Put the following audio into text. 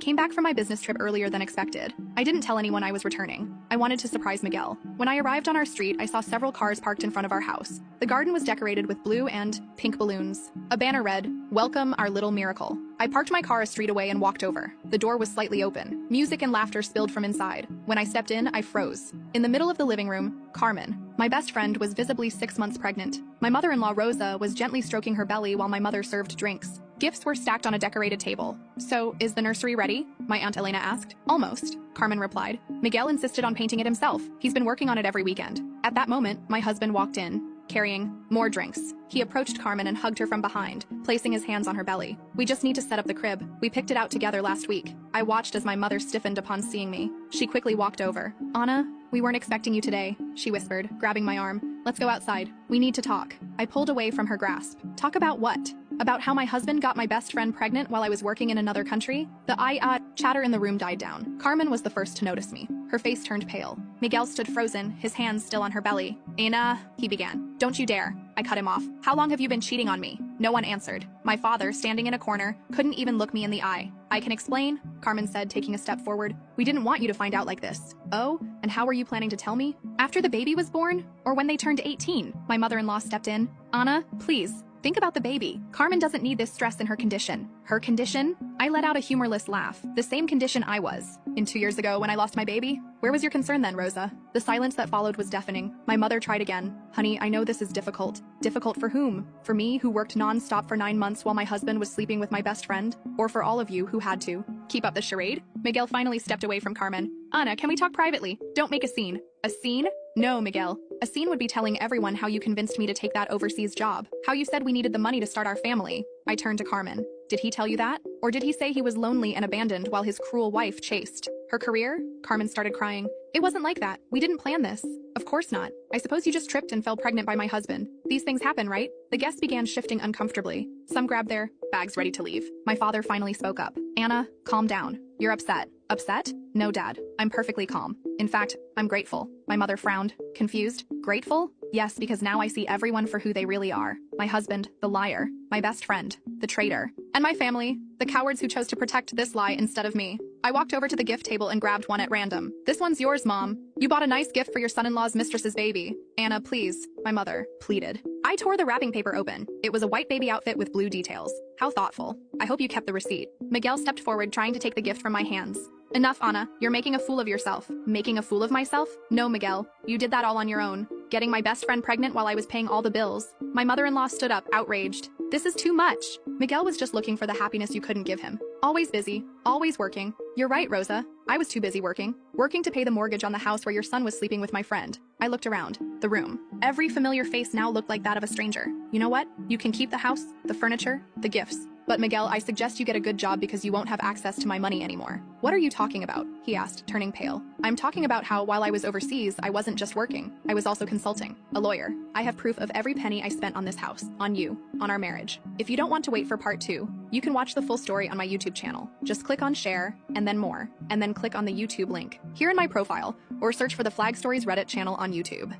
came back from my business trip earlier than expected. I didn't tell anyone I was returning. I wanted to surprise Miguel. When I arrived on our street, I saw several cars parked in front of our house. The garden was decorated with blue and pink balloons. A banner read, "Welcome, our little miracle." I parked my car a street away and walked over. The door was slightly open. Music and laughter spilled from inside. When I stepped in, I froze. In the middle of the living room, Carmen, my best friend, was visibly 6 months pregnant. My mother-in-law, Rosa, was gently stroking her belly while my mother served drinks. Gifts were stacked on a decorated table. "So, is the nursery ready?" my Aunt Elena asked. "Almost," Carmen replied. "Miguel insisted on painting it himself. He's been working on it every weekend." At that moment, my husband walked in, carrying more drinks. He approached Carmen and hugged her from behind, placing his hands on her belly. "We just need to set up the crib. We picked it out together last week." I watched as my mother stiffened upon seeing me. She quickly walked over. "Anna, we weren't expecting you today," she whispered, grabbing my arm. "Let's go outside. We need to talk." I pulled away from her grasp. "Talk about what?" "About how my husband got my best friend pregnant while I was working in another country?" The chatter in the room died down. Carmen was the first to notice me. Her face turned pale. Miguel stood frozen, his hands still on her belly. "Anna," he began. "Don't you dare." I cut him off. "How long have you been cheating on me?" No one answered. My father, standing in a corner, couldn't even look me in the eye. "I can explain," Carmen said, taking a step forward. "We didn't want you to find out like this." "Oh, and how were you planning to tell me? After the baby was born? Or when they turned 18? My mother-in-law stepped in. "Anna, please. Think about the baby. Carmen doesn't need this stress in her condition." "Her condition?" I let out a humorless laugh. "The same condition I was. In 2 years ago when I lost my baby? Where was your concern then, Rosa?" The silence that followed was deafening. My mother tried again. "Honey, I know this is difficult." "Difficult for whom? For me, who worked non-stop for 9 months while my husband was sleeping with my best friend? Or for all of you who had to?" "Keep up the charade?" Miguel finally stepped away from Carmen. "Anna, can we talk privately? Don't make a scene." "A scene?" "No, Miguel. A scene would be telling everyone how you convinced me to take that overseas job. How you said we needed the money to start our family." I turned to Carmen. "Did he tell you that? Or did he say he was lonely and abandoned while his cruel wife chased her career?" Carmen started crying. "It wasn't like that. We didn't plan this." "Of course not. I suppose you just tripped and fell pregnant by my husband. These things happen, right?" The guests began shifting uncomfortably. Some grabbed their bags ready to leave. My father finally spoke up. "Anna, calm down. You're upset." "Upset? No, Dad. I'm perfectly calm. In fact, I'm grateful." My mother frowned. "Confused? Grateful?" "Yes, because now I see everyone for who they really are. My husband, the liar. My best friend, the traitor. And my family, the cowards who chose to protect this lie instead of me." I walked over to the gift table and grabbed one at random. "This one's yours, Mom. You bought a nice gift for your son-in-law's mistress's baby." "Anna, please," my mother pleaded. I tore the wrapping paper open. It was a white baby outfit with blue details. "How thoughtful. I hope you kept the receipt." Miguel stepped forward, trying to take the gift from my hands. "Enough, Anna. You're making a fool of yourself." "Making a fool of myself? No, Miguel. You did that all on your own. Getting my best friend pregnant while I was paying all the bills." My mother-in-law stood up, outraged. "This is too much." Miguel was just looking for the happiness you couldn't give him. Always busy, always working. "You're right, Rosa. I was too busy working. Working to pay the mortgage on the house where your son was sleeping with my friend." I looked around. The room. Every familiar face now looked like that of a stranger. "You know what? You can keep the house, the furniture, the gifts. But Miguel, I suggest you get a good job because you won't have access to my money anymore." "What are you talking about?" he asked, turning pale. "I'm talking about how while I was overseas, I wasn't just working. I was also consulting. A lawyer. I have proof of every penny I spent on this house, on you, on our marriage. If you don't want to wait for part 2, you can watch the full story on my YouTube channel. Just click on share, and then more, and then click on the YouTube link here in my profile, or search for the Flag Stories Reddit channel on YouTube.